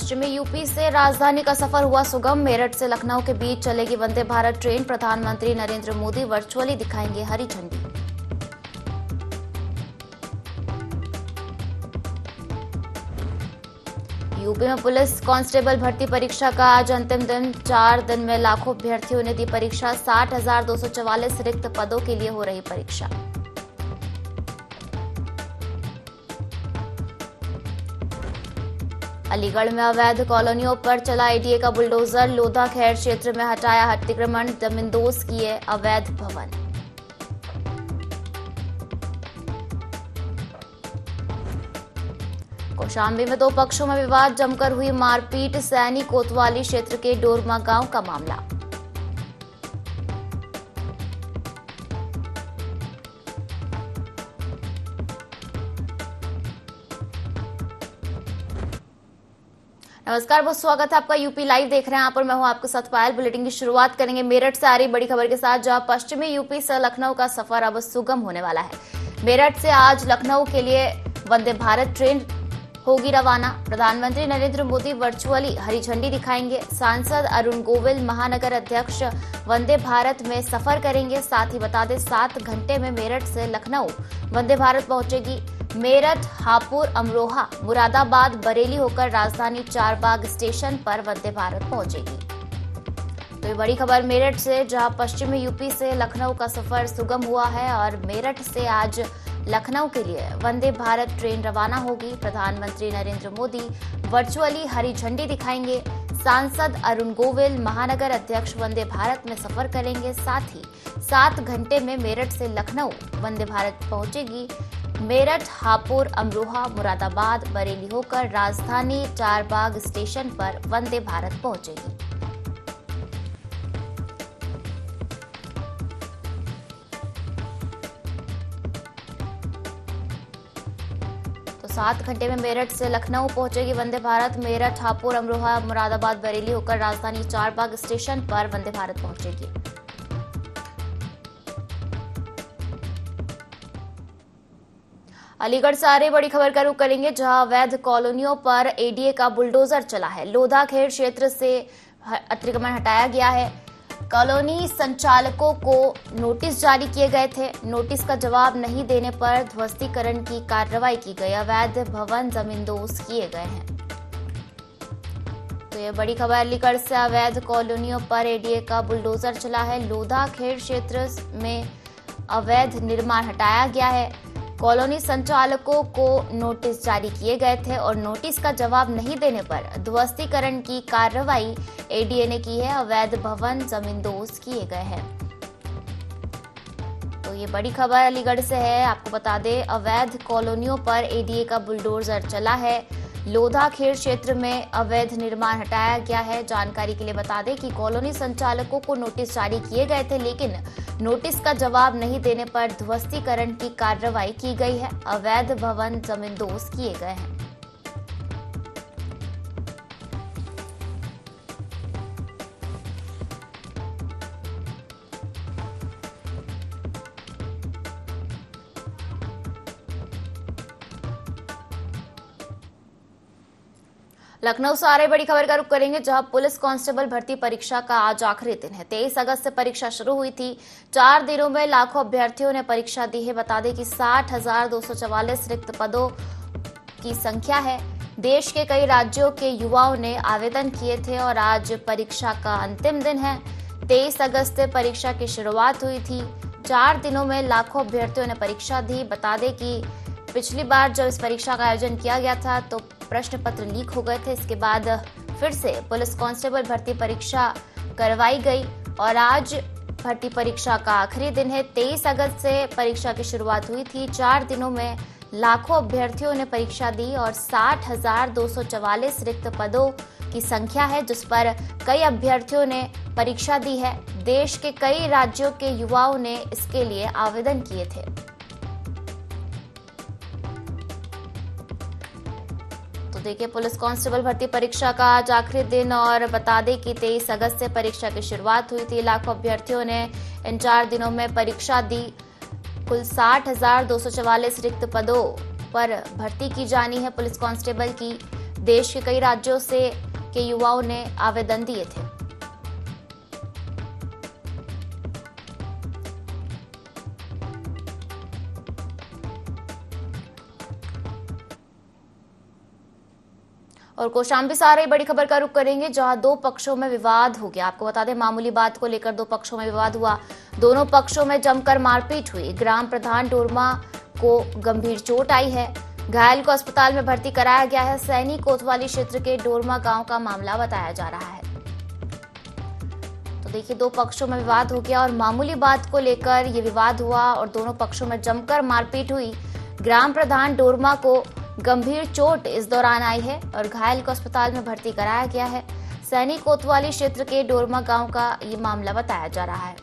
पश्चिमी यूपी से राजधानी का सफर हुआ सुगम। मेरठ से लखनऊ के बीच चलेगी वंदे भारत ट्रेन। प्रधानमंत्री नरेंद्र मोदी वर्चुअली दिखाएंगे हरी झंडी। यूपी में पुलिस कांस्टेबल भर्ती परीक्षा का आज अंतिम दिन। 4 दिन में लाखों अभ्यर्थियों ने दी परीक्षा। 60,244 रिक्त पदों के लिए हो रही परीक्षा। अलीगढ़ में अवैध कॉलोनियों पर चला एडीए का बुलडोजर। लोधा खैर क्षेत्र में हटाया अतिक्रमण। जमींदोज किए अवैध भवन। कौशाम्बी में 2 पक्षों में विवाद, जमकर हुई मारपीट। सैनी कोतवाली क्षेत्र के डोरमा गांव का मामला। नमस्कार, बहुत स्वागत है आपका। यूपी लाइव देख रहे हैं यहाँ पर। मैं हूं आपके साथ पायल। बुलेटिन की शुरुआत करेंगे मेरठ से आ रही बड़ी खबर के साथ, जहां पश्चिमी यूपी से लखनऊ का सफर अब सुगम होने वाला है। मेरठ से आज लखनऊ के लिए वंदे भारत ट्रेन होगी रवाना। प्रधानमंत्री नरेंद्र मोदी वर्चुअली हरी झंडी दिखाएंगे। सांसद अरुण गोविल महानगर अध्यक्ष वंदे भारत में सफर करेंगे। साथ ही बता दें 7 घंटे में मेरठ से लखनऊ वंदे भारत पहुंचेगी। मेरठ, हापुड़, अमरोहा, मुरादाबाद, बरेली होकर राजधानी चारबाग स्टेशन पर वंदे भारत पहुंचेगी। तो ये बड़ी खबर मेरठ से, जहां पश्चिमी यूपी से लखनऊ का सफर सुगम हुआ है और मेरठ से आज लखनऊ के लिए वंदे भारत ट्रेन रवाना होगी। प्रधानमंत्री नरेंद्र मोदी वर्चुअली हरी झंडी दिखाएंगे। सांसद अरुण गोविल महानगर अध्यक्ष वंदे भारत में सफर करेंगे। साथ ही 7 घंटे में मेरठ से लखनऊ वंदे भारत पहुंचेगी। मेरठ, हापुड़, अमरोहा, मुरादाबाद, बरेली होकर राजधानी चारबाग स्टेशन पर वंदे भारत पहुंचेगी। तो 7 घंटे में मेरठ से लखनऊ पहुंचेगी वंदे भारत। मेरठ, हापुड़, अमरोहा, मुरादाबाद, बरेली होकर राजधानी चारबाग स्टेशन पर वंदे भारत पहुंचेगी। अलीगढ़ से आ रही बड़ी खबर का रुख करेंगे, जहां अवैध कॉलोनियों पर एडीए का बुलडोजर चला है। लोधा खेड़ क्षेत्र से अतिक्रमण हटाया गया है। कॉलोनी संचालकों को नोटिस जारी किए गए थे। नोटिस का जवाब नहीं देने पर ध्वस्तीकरण की कार्रवाई की गई। अवैध भवन जमींदोज किए गए हैं। तो ये बड़ी खबर अलीगढ़ से, अवैध कॉलोनियों पर एडीए का बुलडोजर चला है। लोधा खेड़ क्षेत्र में अवैध निर्माण हटाया गया है। कॉलोनी संचालकों को नोटिस जारी किए गए थे और नोटिस का जवाब नहीं देने पर ध्वस्तीकरण की कार्रवाई एडीए ने की है। अवैध भवन जमींदोज किए गए हैं। तो ये बड़ी खबर अलीगढ़ से है। आपको बता दें, अवैध कॉलोनियों पर एडीए का बुलडोजर चला है। लोधा खेड़ क्षेत्र में अवैध निर्माण हटाया गया है। जानकारी के लिए बता दें कि कॉलोनी संचालकों को नोटिस जारी किए गए थे, लेकिन नोटिस का जवाब नहीं देने पर ध्वस्तीकरण की कार्रवाई की गई है। अवैध भवन जमींदोज किए गए हैं। लखनऊ से आ रही बड़ी खबर का रुख करेंगे, जहां पुलिस कांस्टेबल भर्ती परीक्षा का आज आखिरी दिन है। 23 अगस्त से परीक्षा शुरू हुई थी। 4 दिनों में लाखों अभ्यर्थियों ने परीक्षा दी है। बता दें कि 60,244 रिक्त पदों की संख्या है। देश के कई राज्यों के युवाओं ने आवेदन किए थे और आज परीक्षा का अंतिम दिन है। 23 अगस्त से परीक्षा की शुरुआत हुई थी। 4 दिनों में लाखों अभ्यर्थियों ने परीक्षा दी। बता दें कि पिछली बार जब इस परीक्षा का आयोजन किया गया था तो प्रश्न पत्र लीक हो गए थे। इसके बाद फिर से पुलिस कांस्टेबल भर्ती परीक्षा करवाई गई और आज भर्ती परीक्षा का आखिरी दिन है। 23 अगस्त से परीक्षा की शुरुआत हुई थी। 4 दिनों में लाखों अभ्यर्थियों ने परीक्षा दी और 60,244 रिक्त पदों की संख्या है, जिस पर कई अभ्यर्थियों ने परीक्षा दी है। देश के कई राज्यों के युवाओं ने इसके लिए आवेदन किए थे। तो देखिए, पुलिस कांस्टेबल भर्ती परीक्षा का आज आखिरी दिन और बता दें कि 23 अगस्त से परीक्षा की शुरुआत हुई थी। लाखों अभ्यर्थियों ने इन 4 दिनों में परीक्षा दी। कुल 60,244 रिक्त पदों पर भर्ती की जानी है पुलिस कांस्टेबल की। देश के कई राज्यों से के युवाओं ने आवेदन दिए थे। और कौशाम्बी से आ रही बड़ी खबर का रुख करेंगे, जहां दो पक्षों में विवाद हो गया। आपको बता दें, मामूली बात को लेकर दो पक्षों में विवाद हुआ। दोनों पक्षों में जमकर मारपीट हुई। ग्राम प्रधान डोरमा को गंभीर चोट आई है। घायल को अस्पताल में भर्ती कराया गया है। सैनी कोतवाली क्षेत्र के डोरमा गांव का मामला बताया जा रहा है। तो देखिए, दो पक्षों में विवाद हो गया और मामूली बात को लेकर ये विवाद हुआ और दोनों पक्षों में जमकर मारपीट हुई। ग्राम प्रधान डोरमा को गंभीर चोट इस दौरान आई है और घायल को अस्पताल में भर्ती कराया गया है। सैनी कोतवाली क्षेत्र के डोरमा गांव का ये मामला बताया जा रहा है।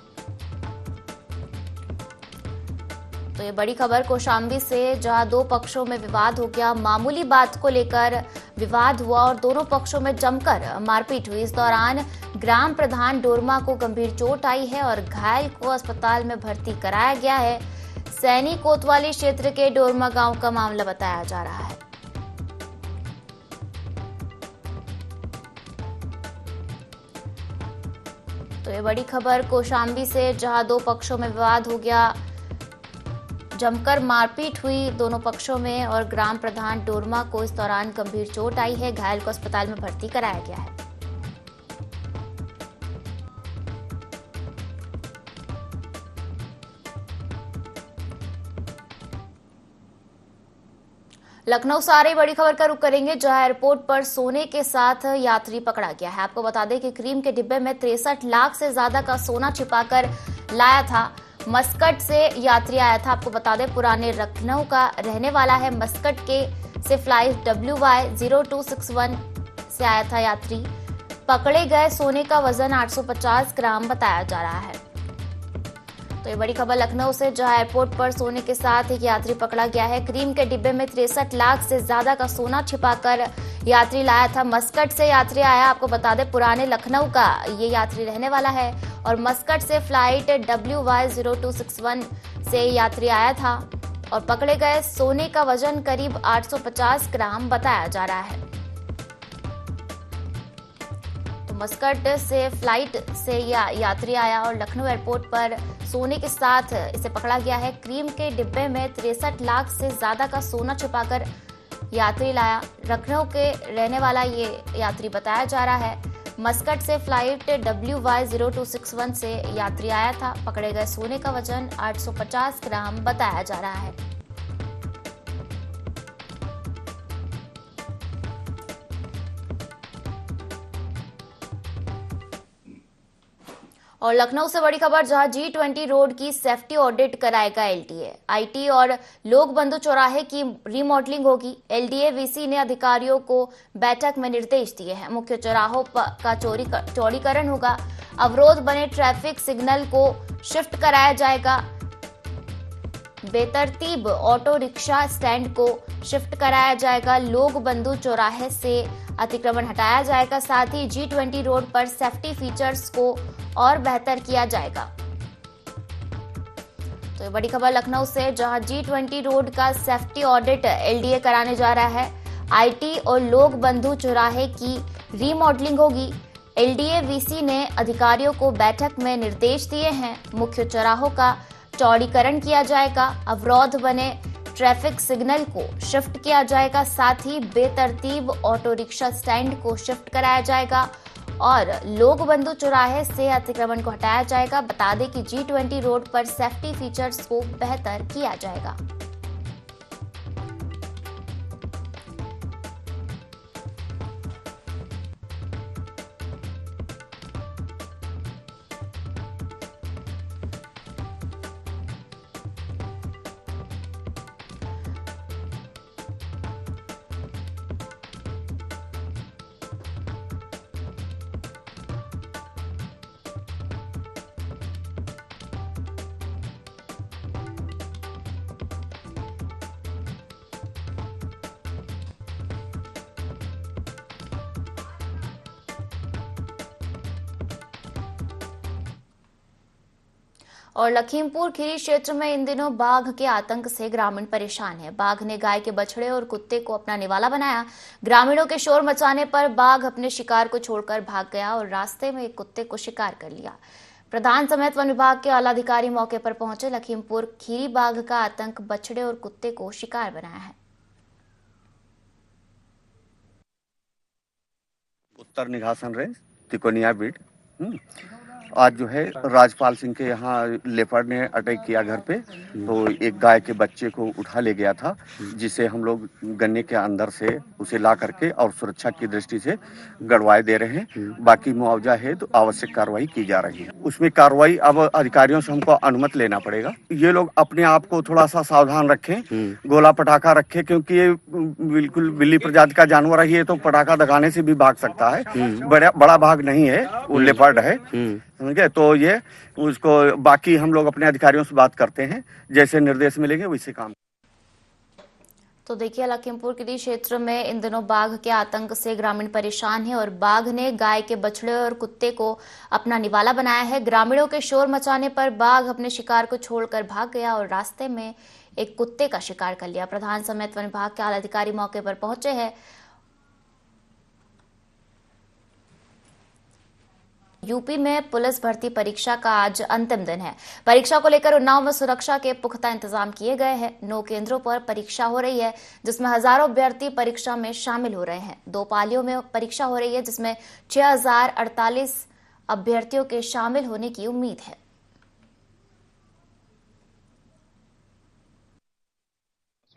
तो ये बड़ी खबर कौशाम्बी से, जहां दो पक्षों में विवाद हो गया। मामूली बात को लेकर विवाद हुआ और दोनों पक्षों में जमकर मारपीट हुई। इस दौरान ग्राम प्रधान डोरमा को गंभीर चोट आई है और घायल को अस्पताल में भर्ती कराया गया है। सैनी कोतवाली क्षेत्र के डोरमा गांव का मामला बताया जा रहा है। तो ये बड़ी खबर कौशाम्बी से, जहां दो पक्षों में विवाद हो गया। जमकर मारपीट हुई दोनों पक्षों में और ग्राम प्रधान डोरमा को इस दौरान गंभीर चोट आई है। घायल को अस्पताल में भर्ती कराया गया है। लखनऊ से आ रही बड़ी खबर का रुख करेंगे, जहां एयरपोर्ट पर सोने के साथ यात्री पकड़ा गया है। आपको बता दें कि क्रीम के डिब्बे में 63 लाख से ज्यादा का सोना छिपाकर लाया था। मस्कट से यात्री आया था। आपको बता दें, पुराने लखनऊ का रहने वाला है। मस्कट के से फ्लाइट WY0261 से आया था यात्री। पकड़े गए सोने का वजन 850 ग्राम बताया जा रहा है। तो ये बड़ी खबर लखनऊ से, जहां एयरपोर्ट पर सोने के साथ एक यात्री पकड़ा गया है। क्रीम के डिब्बे में 63 लाख से ज्यादा का सोना छिपाकर यात्री लाया था। मस्कट से यात्री आया। आपको बता दें, पुराने लखनऊ का ये यात्री रहने वाला है और मस्कट से फ्लाइट WY0261 से यात्री आया था और पकड़े गए सोने का वजन करीब 850 ग्राम बताया जा रहा है। मस्कट से फ्लाइट से यात्री आया और लखनऊ एयरपोर्ट पर सोने के साथ इसे पकड़ा गया है। क्रीम के डिब्बे में 63 लाख से ज्यादा का सोना छुपाकर यात्री लाया। लखनऊ के रहने वाला ये यात्री बताया जा रहा है। मस्कट से फ्लाइट WY0261 से यात्री आया था। पकड़े गए सोने का वजन 850 ग्राम बताया जा रहा है। और लखनऊ से बड़ी खबर, जहां G20 रोड की सेफ्टी ऑडिट कराएगा LTA। IT और लोक बंधु चौराहे की रीमॉडलिंग होगी। LDA VC ने अधिकारियों को बैठक में निर्देश दिए हैं। मुख्य चौराहों का चौड़ीकरण होगा। अवरोध बने ट्रैफिक सिग्नल को शिफ्ट कराया जाएगा। बेतरतीब ऑटो रिक्शा स्टैंड को शिफ्ट कराया जाएगा। लोक बंधु चौराहे से अतिक्रमण हटाया जाएगा। साथ ही G20 रोड पर सेफ्टी फीचर्स को और बेहतर किया जाएगा। तो ये बड़ी खबर लखनऊ से, जहां G20 रोड का सेफ्टी ऑडिट LDA कराने जा रहा है। IT और लोक बंधु चौराहे की रीमॉडलिंग होगी। LDA VC ने अधिकारियों को बैठक में निर्देश दिए हैं। मुख्य चौराहों का चौड़ीकरण किया जाएगा। अवरोध बने ट्रैफिक सिग्नल को शिफ्ट किया जाएगा। साथ ही बेतरतीब ऑटो रिक्शा स्टैंड को शिफ्ट कराया जाएगा और लोक बंधु चौराहे से अतिक्रमण को हटाया जाएगा। बता दें कि G20 रोड पर सेफ्टी फीचर्स को बेहतर किया जाएगा। और लखीमपुर खीरी क्षेत्र में इन दिनों बाघ के आतंक से ग्रामीण परेशान है। बाघ ने गाय के बछड़े और कुत्ते को अपना निवाला बनाया। ग्रामीणों के शोर मचाने पर बाघ अपने शिकार को छोड़कर भाग गया और रास्ते में एक कुत्ते को शिकार कर लिया। प्रधान समेत वन विभाग के आला अधिकारी मौके पर पहुंचे। लखीमपुर खीरी बाघ का आतंक बछड़े और कुत्ते को शिकार बनाया है। उत्तर निघासन रेंज तिकोनिया बीट। आज जो है राजपाल सिंह के यहाँ लेपर्ड ने अटैक किया घर पे, तो एक गाय के बच्चे को उठा ले गया था, जिसे हम लोग गन्ने के अंदर से उसे ला करके और सुरक्षा की दृष्टि से गड़वाए दे रहे हैं। बाकी मुआवजा है तो आवश्यक कार्रवाई की जा रही है। उसमें कार्रवाई अब अधिकारियों से हमको अनुमति लेना पड़ेगा। ये लोग अपने आप को थोड़ा सा सावधान रखें, गोला पटाखा रखें, क्योंकि ये बिल्कुल बिल्ली प्रजाति का जानवर है। ये तो पटाखा दगाने से भी भाग सकता है। बड़ा भाग नहीं है, वो लेपर्ड है, समझे। तो ये उसको बाकी हम लोग अपने अधिकारियों से बात करते हैं, जैसे निर्देश मिलेंगे वैसे काम। तो देखिए, लखीमपुर खीरी क्षेत्र में इन दिनों बाघ के आतंक से ग्रामीण परेशान हैं और बाघ ने गाय के बछड़े और कुत्ते को अपना निवाला बनाया है। ग्रामीणों के शोर मचाने पर बाघ अपने शिकार को छोड़कर भाग गया और रास्ते में एक कुत्ते का शिकार कर लिया। प्रधान समेत वन विभाग के आला अधिकारी मौके पर पहुंचे हैं। यूपी में पुलिस भर्ती परीक्षा का आज अंतिम दिन है। परीक्षा को लेकर उन्नाव में सुरक्षा के पुख्ता इंतजाम किए गए हैं। 9 केंद्रों पर परीक्षा हो रही है, जिसमें हजारों अभ्यर्थी परीक्षा में शामिल हो रहे हैं। 2 पालियों में परीक्षा हो रही है, जिसमें 6048 अभ्यर्थियों के शामिल होने की उम्मीद है।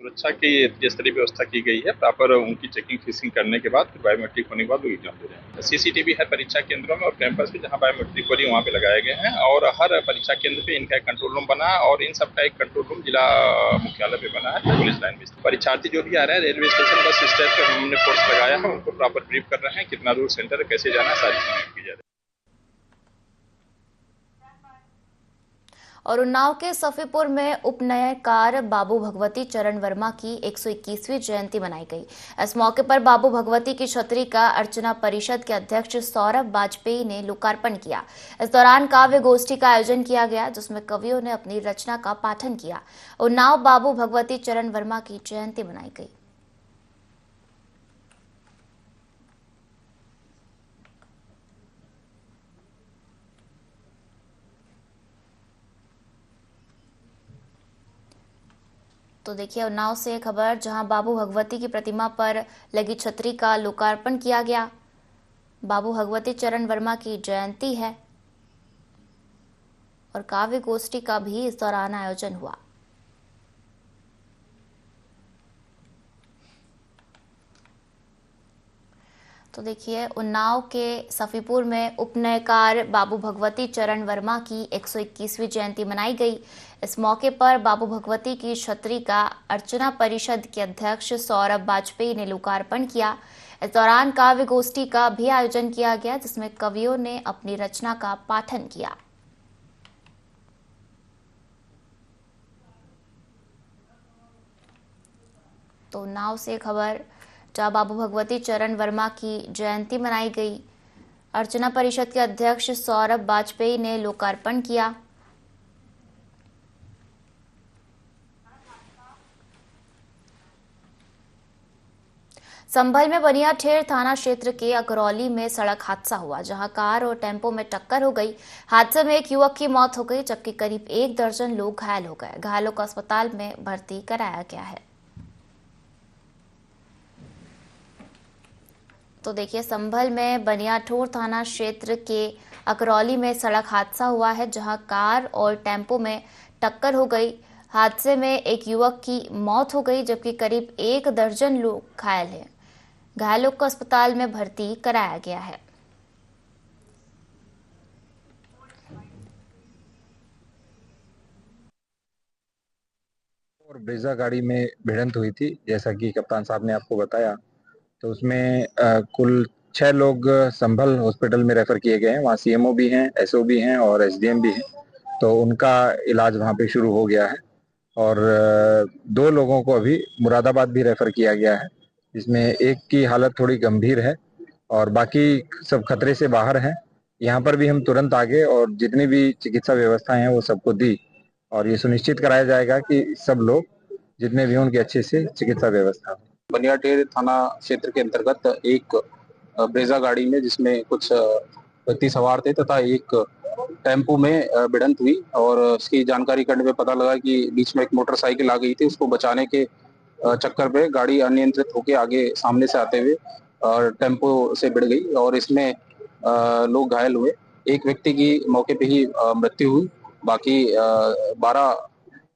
सुरक्षा की स्तरीय व्यवस्था की गई है। प्रॉपर उनकी चेकिंग फिशिंग करने के बाद फिर बायोमेट्रिक होने के बाद वो एग्जाम दे रहे हैं। सीसीटीवी है परीक्षा केंद्रों में और कैंपस पे, जहां बायोमेट्रिक हो रही है वहां पे लगाए गए हैं। और हर परीक्षा केंद्र पे इनका एक कंट्रोल रूम बना है और इन सबका एक कंट्रोल रूम जिला मुख्यालय पे बना है, पुलिस लाइन में। परीक्षार्थी जो भी आ रहे हैं रेलवे स्टेशन बस स्टैंड पे हमने फोर्स लगाया है, उनको प्रॉपर ब्रीफ कर रहे हैं, कितना दूर सेंटर है, कैसे जाना है, सारी चीजें की जा रही है। और उन्नाव के सफीपुर में उपनयनकार बाबू भगवती चरण वर्मा की 121वीं जयंती मनाई गई। इस मौके पर बाबू भगवती की छतरी का अर्चना परिषद के अध्यक्ष सौरभ वाजपेयी ने लोकार्पण किया। इस दौरान काव्य गोष्ठी का आयोजन किया गया, जिसमें कवियों ने अपनी रचना का पाठन किया। उन्नाव बाबू भगवती चरण वर्मा की जयंती मनाई गई। तो देखिए, उन्नाव से खबर, जहां बाबू भगवती की प्रतिमा पर लगी छतरी का लोकार्पण किया गया। बाबू भगवती चरण वर्मा की जयंती है और काव्य गोष्ठी का भी इस दौरान आयोजन हुआ। तो देखिए, उन्नाव के सफीपुर में उपनयनकार बाबू भगवती चरण वर्मा की 121वीं जयंती मनाई गई। इस मौके पर बाबू भगवती की छतरी का अर्चना परिषद के अध्यक्ष सौरभ वाजपेयी ने लोकार्पण किया। इस दौरान काव्य गोष्ठी का भी आयोजन किया गया, जिसमें कवियों ने अपनी रचना का पाठन किया। तो उन्नाव से खबर, जहां बाबू भगवती चरण वर्मा की जयंती मनाई गई। अर्चना परिषद के अध्यक्ष सौरभ वाजपेयी ने लोकार्पण किया। संभल में बनियाठेर थाना क्षेत्र के अकरौली में सड़क हादसा हुआ, जहां कार और टेम्पो में टक्कर हो गई। हादसे में एक युवक की मौत हो गई, जबकि करीब 1 दर्जन लोग घायल हो गए। घायलों को अस्पताल में भर्ती कराया गया है। तो देखिए, संभल में बनियाठोर थाना क्षेत्र के अकरौली में सड़क हादसा हुआ है, जहां कार और टेम्पो में टक्कर हो गई। हादसे में एक युवक की मौत हो गई, जबकि करीब 1 दर्जन लोग घायल हैं। घायलों को अस्पताल में भर्ती कराया गया है। और ब्रेजा गाड़ी में भिड़ंत हुई थी, जैसा कि कप्तान साहब ने आपको बताया। तो उसमें कुल 6 लोग संभल हॉस्पिटल में रेफर किए गए हैं। वहाँ सीएमओ भी हैं, एसओ भी हैं और एसडीएम भी हैं। तो उनका इलाज वहाँ पे शुरू हो गया है। और 2 लोगों को अभी मुरादाबाद भी रेफर किया गया है, जिसमें एक की हालत थोड़ी गंभीर है और बाकी सब खतरे से बाहर हैं। यहाँ पर भी हम तुरंत आगे और जितनी भी चिकित्सा व्यवस्थाएं हैं वो सबको दी और ये सुनिश्चित कराया जाएगा कि सब लोग जितने भी हों उनकी अच्छे से चिकित्सा व्यवस्था हो। बनियाटेर थाना क्षेत्र के अंतर्गत एक ब्रेजा गाड़ी में जिसमें कुछ व्यक्ति सवार थे तथा एक टेम्पो में भिड़ंत हुई और उसकी जानकारी करने पे पता लगा कि बीच में एक मोटरसाइकिल आ गई थी। उसको बचाने के चक्कर पे गाड़ी अनियंत्रित होकर आगे सामने से आते हुए और टेम्पो से भिड़ गई और इसमें लोग घायल हुए। एक व्यक्ति की मौके पे ही मृत्यु हुई। बाकी 12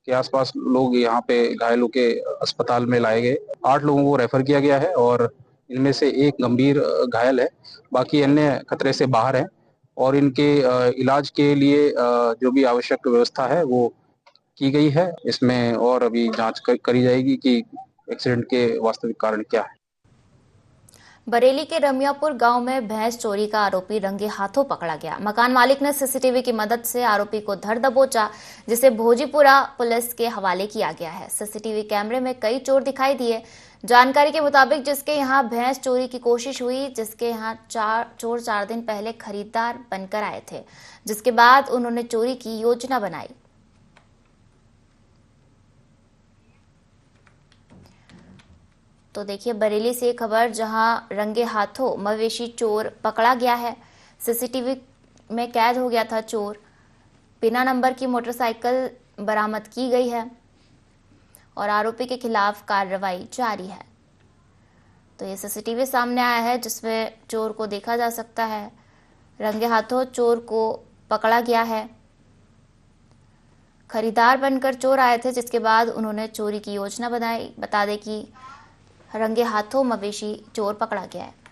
के आसपास लोग यहाँ पे घायल होके अस्पताल में लाए गए। 8 लोगों को रेफर किया गया है और इनमें से एक गंभीर घायल है, बाकी अन्य खतरे से बाहर है और इनके इलाज के लिए जो भी आवश्यक व्यवस्था है वो की गई है। इसमें और अभी जांच करी जाएगी कि एक्सीडेंट के वास्तविक कारण क्या है। बरेली के रमियापुर गांव में भैंस चोरी का आरोपी रंगे हाथों पकड़ा गया। मकान मालिक ने सीसीटीवी की मदद से आरोपी को धर दबोचा, जिसे भोजीपुरा पुलिस के हवाले किया गया है। सीसीटीवी कैमरे में कई चोर दिखाई दिए। जानकारी के मुताबिक जिसके यहां भैंस चोरी की कोशिश हुई, जिसके यहां चोर 4 दिन पहले खरीदार बनकर आए थे, जिसके बाद उन्होंने चोरी की योजना बनाई। तो देखिए बरेली से खबर, जहां रंगे हाथों मवेशी चोर पकड़ा गया है। सीसीटीवी में कैद हो गया था चोर। बिना नंबर की मोटरसाइकिल बरामद की गई है और आरोपी के खिलाफ कार्रवाई जारी है। तो ये सीसीटीवी सामने आया है जिसमें चोर को देखा जा सकता है। रंगे हाथों चोर को पकड़ा गया है। खरीदार बनकर चोर आए थे, जिसके बाद उन्होंने चोरी की योजना बनाई। बता दें कि रंगे हाथों मवेशी चोर पकड़ा गया है।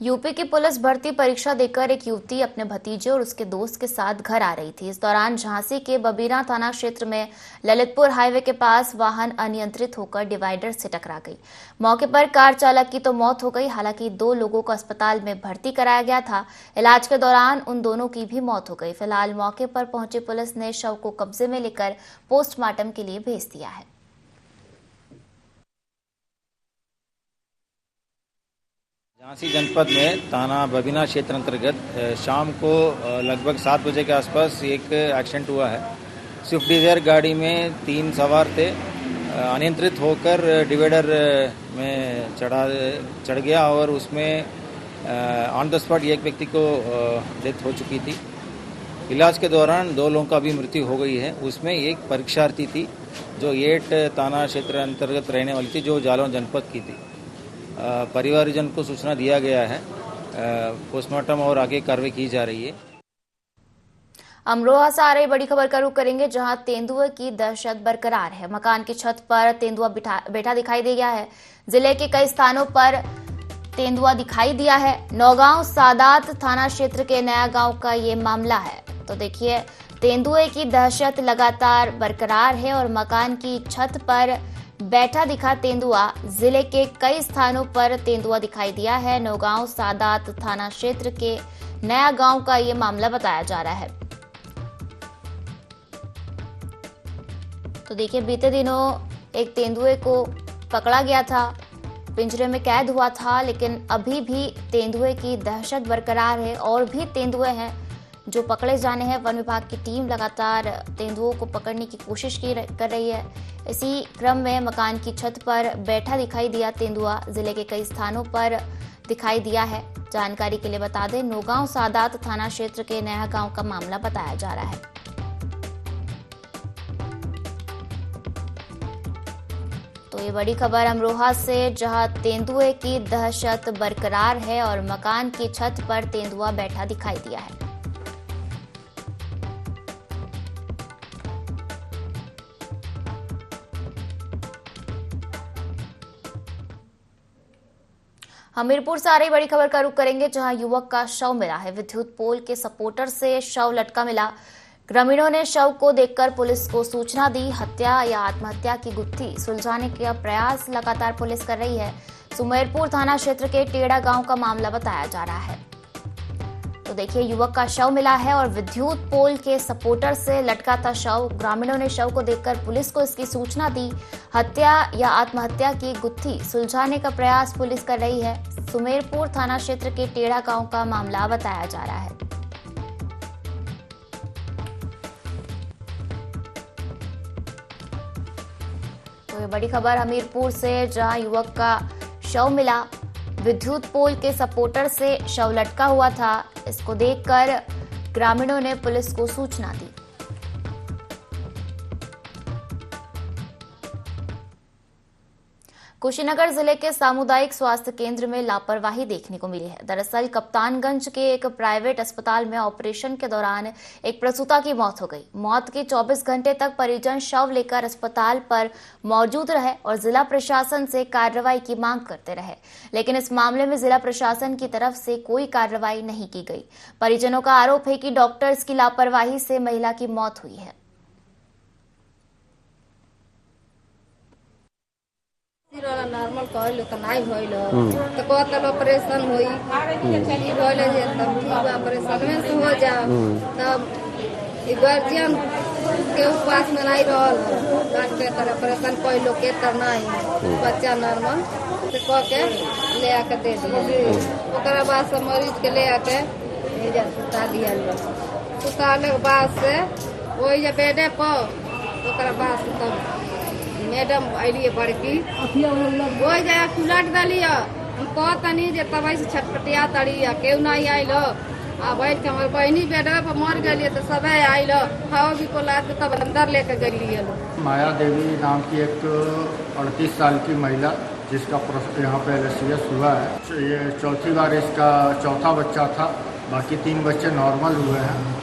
यूपी की पुलिस भर्ती परीक्षा देकर एक युवती अपने भतीजे और उसके दोस्त के साथ घर आ रही थी। इस दौरान झांसी के बबीरा थाना क्षेत्र में ललितपुर हाईवे के पास वाहन अनियंत्रित होकर डिवाइडर से टकरा गई। मौके पर कार चालक की तो मौत हो गई। हालांकि 2 लोगों को अस्पताल में भर्ती कराया गया था। इलाज के दौरान उन दोनों की भी मौत हो गई। फिलहाल मौके पर पहुंची पुलिस ने शव को कब्जे में लेकर पोस्टमार्टम के लिए भेज दिया है। झांसी जनपद में थाना बबीना क्षेत्र अंतर्गत शाम को लगभग 7 बजे के आसपास एक एक्सीडेंट हुआ है। स्विफ्ट डिजायर गाड़ी में 3 सवार थे, अनियंत्रित होकर डिवाइडर में चढ़ गया और उसमें ऑन द स्पॉट एक व्यक्ति को डेथ हो चुकी थी। इलाज के दौरान 2 लोगों का भी मृत्यु हो गई है। उसमें एक परीक्षार्थी थी जो 8 थाना क्षेत्र अंतर्गत रहने वाली थी, जो जालौन जनपद की थी। परिवारजन को सूचना दिया गया है। पोस्टमार्टम और आगे कार्रवाई की जा रही है। अमरोहा से आ रही बड़ी खबर का रुख करेंगे, जहां तेंदुए की दहशत बरकरार है। मकान की छत पर तेंदुआ बैठा दिखाई दे गया है। जिले के कई स्थानों पर तेंदुआ दिखाई दिया है। नौगांव सादात थाना क्षेत्र के नया गांव का ये मामला है। तो देखिए तेंदुए की दहशत लगातार बरकरार है और मकान की छत पर बैठा दिखा तेंदुआ। जिले के कई स्थानों पर तेंदुआ दिखाई दिया है। नौगांव सादात थाना क्षेत्र के नया गांव का ये मामला बताया जा रहा है। तो देखिए बीते दिनों एक तेंदुए को पकड़ा गया था, पिंजरे में कैद हुआ था, लेकिन अभी भी तेंदुए की दहशत बरकरार है और भी तेंदुए हैं जो पकड़े जाने हैं। वन विभाग की टीम लगातार तेंदुओं को पकड़ने की कोशिश कर रही है। इसी क्रम में मकान की छत पर बैठा दिखाई दिया तेंदुआ। जिले के कई स्थानों पर दिखाई दिया है। जानकारी के लिए बता दें, नौगांव सादात थाना क्षेत्र के नया गांव का मामला बताया जा रहा है। तो ये बड़ी खबर अमरोहा से, जहां तेंदुए की दहशत बरकरार है और मकान की छत पर तेंदुआ बैठा दिखाई दिया है। हमीरपुर से आ रही बड़ी खबर का रुख करेंगे, जहां युवक का शव मिला है। विद्युत पोल के सपोर्टर से शव लटका मिला। ग्रामीणों ने शव को देखकर पुलिस को सूचना दी। हत्या या आत्महत्या की गुत्थी सुलझाने का प्रयास लगातार पुलिस कर रही है। सुमेरपुर थाना क्षेत्र के टेड़ा गांव का मामला बताया जा रहा है। तो देखिए, युवक का शव मिला है और विद्युत पोल के सपोर्टर से लटका था शव। ग्रामीणों ने शव को देखकर पुलिस को इसकी सूचना दी। हत्या या आत्महत्या की गुत्थी सुलझाने का प्रयास पुलिस कर रही है। सुमेरपुर थाना क्षेत्र के टेढ़ा गांव का मामला बताया जा रहा है। तो ये बड़ी खबर हमीरपुर से, जहां युवक का शव मिला। विद्युत पोल के सपोर्टर से शव लटका हुआ था। इसको देखकर ग्रामीणों ने पुलिस को सूचना दी। कुशीनगर जिले के सामुदायिक स्वास्थ्य केंद्र में लापरवाही देखने को मिली है। दरअसल कप्तानगंज के एक प्राइवेट अस्पताल में ऑपरेशन के दौरान एक प्रसूता की मौत हो गई। मौत के 24 घंटे तक परिजन शव लेकर अस्पताल पर मौजूद रहे और जिला प्रशासन से कार्रवाई की मांग करते रहे, लेकिन इस मामले में जिला प्रशासन की तरफ से कोई कार्रवाई नहीं की गई। परिजनों का आरोप है कि डॉक्टर्स की लापरवाही से महिला की मौत हुई है। नॉर्मल कहलो त नहीं होइलो तो कहतल ऑपरेशन होई ई होइले जे तब ठीक ऑपरेशन में से हो जा तब ई गार्जियन के पास में नहीं रहल डॉक्टर तर ऑपरेशन कोई लोग के तर नहीं बच्चा नॉर्मल से कह के ले आके दे दिए। ओकरा बाद से मरीज के ले आके भेजा सुता दिया। सुताले के बाद से वही जे बेडे पर ओकरा बाद से तब मैडम अलिए बड़की वो जाए उलट दलिए। हम कहतनी जे तब से छटपटिया तड़ी केहू नहीं आयल आ बैठ के हमारे बहनी बेडवे पर मर गई तो सब आयल हवा भी को लाद तब अंदर लेके गलिए। माया देवी नाम की एक 38 साल की महिला जिसका यहाँ पे LCS हुआ है। ये चौथी बार इसका चौथा बच्चा था, बाकी 3 बच्चे नॉर्मल हुए हैं।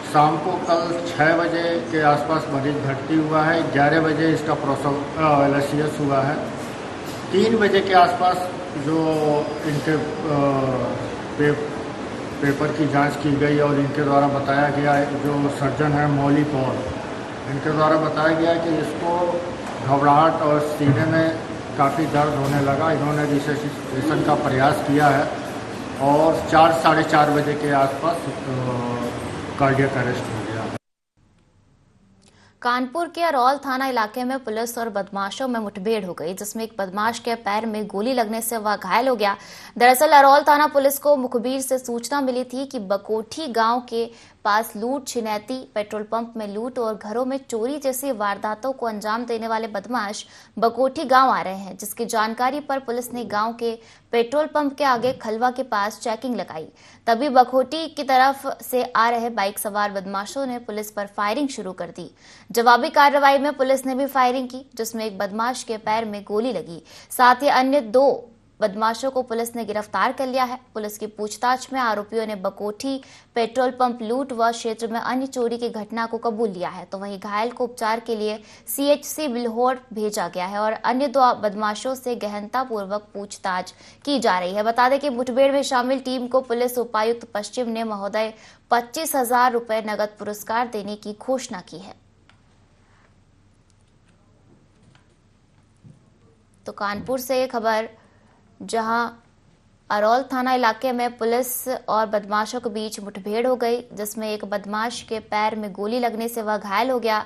शाम को कल 6 बजे के आसपास मरीज भर्ती हुआ है। 11 बजे इसका प्रसव LCS हुआ है। 3 बजे के आसपास जो इनके पेपर की जांच की गई और इनके द्वारा बताया गया, जो सर्जन है मौली पॉल, इनके द्वारा बताया गया कि इसको घबराहट और सीने में काफ़ी दर्द होने लगा। इन्होंने रिसर्सिटेशन का प्रयास किया है और 4 साढ़े 4 बजे के आसपास कार्डियक अरेस्ट हो गया। कानपुर के अरौल थाना इलाके में पुलिस और बदमाशों में मुठभेड़ हो गई, जिसमें एक बदमाश के पैर में गोली लगने से वह घायल हो गया। दरअसल अरौल थाना पुलिस को मुखबिर से सूचना मिली थी कि बकोठी गांव के पास लूट, छिनैती, पेट्रोल पंप में लूट और घरों में चोरी जैसी वारदातों को अंजाम देने वाले बदमाश बकोठी गांव आ रहे हैं, जिसकी जानकारी पर पुलिस ने गांव के पेट्रोल पंप के आगे खलवा के पास चेकिंग लगाई। तभी बकोठी की तरफ से आ रहे बाइक सवार बदमाशों ने पुलिस पर फायरिंग शुरू कर दी। जवाबी कार्रवाई में पुलिस ने भी फायरिंग की, जिसमें एक बदमाश के पैर में गोली लगी। साथ ही अन्य 2 बदमाशों को पुलिस ने गिरफ्तार कर लिया है। पुलिस की पूछताछ में आरोपियों ने बकोठी पेट्रोल पंप लूट व क्षेत्र में अन्य चोरी की घटना को कबूल लिया है। तो वहीं घायल को उपचार के लिए CHC बिल्होर भेजा गया है और अन्य 2 बदमाशों से गहनतापूर्वक पूछताछ की जा रही है। बता दें कि मुठभेड़ में शामिल टीम को पुलिस उपायुक्त पश्चिम ने महोदय 25,000 रुपए नगद पुरस्कार देने की घोषणा की है। तो कानपुर से ये खबर, जहां अरौल थाना इलाके में पुलिस और बदमाशों के बीच मुठभेड़ हो गई, जिसमें एक बदमाश के पैर में गोली लगने से वह घायल हो गया।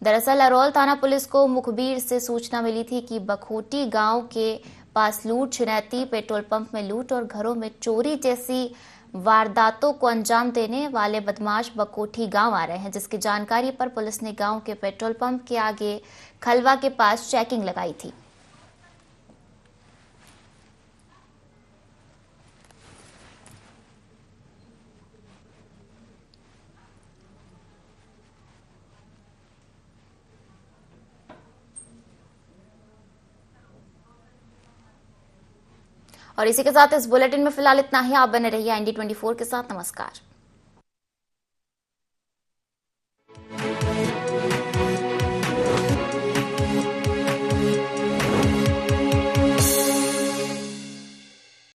दरअसल अरौल थाना पुलिस को मुखबिर से सूचना मिली थी कि बखोटी गांव के पास लूट, छिनैती, पेट्रोल पंप में लूट और घरों में चोरी जैसी वारदातों को अंजाम देने वाले बदमाश बकोठी गांव आ रहे हैं, जिसकी जानकारी पर पुलिस ने गांव के पेट्रोल पंप के आगे खलवा के पास चेकिंग लगाई थी। और इसी के साथ इस बुलेटिन में फिलहाल इतना ही। आप बने रहिए IND24 के साथ। नमस्कार।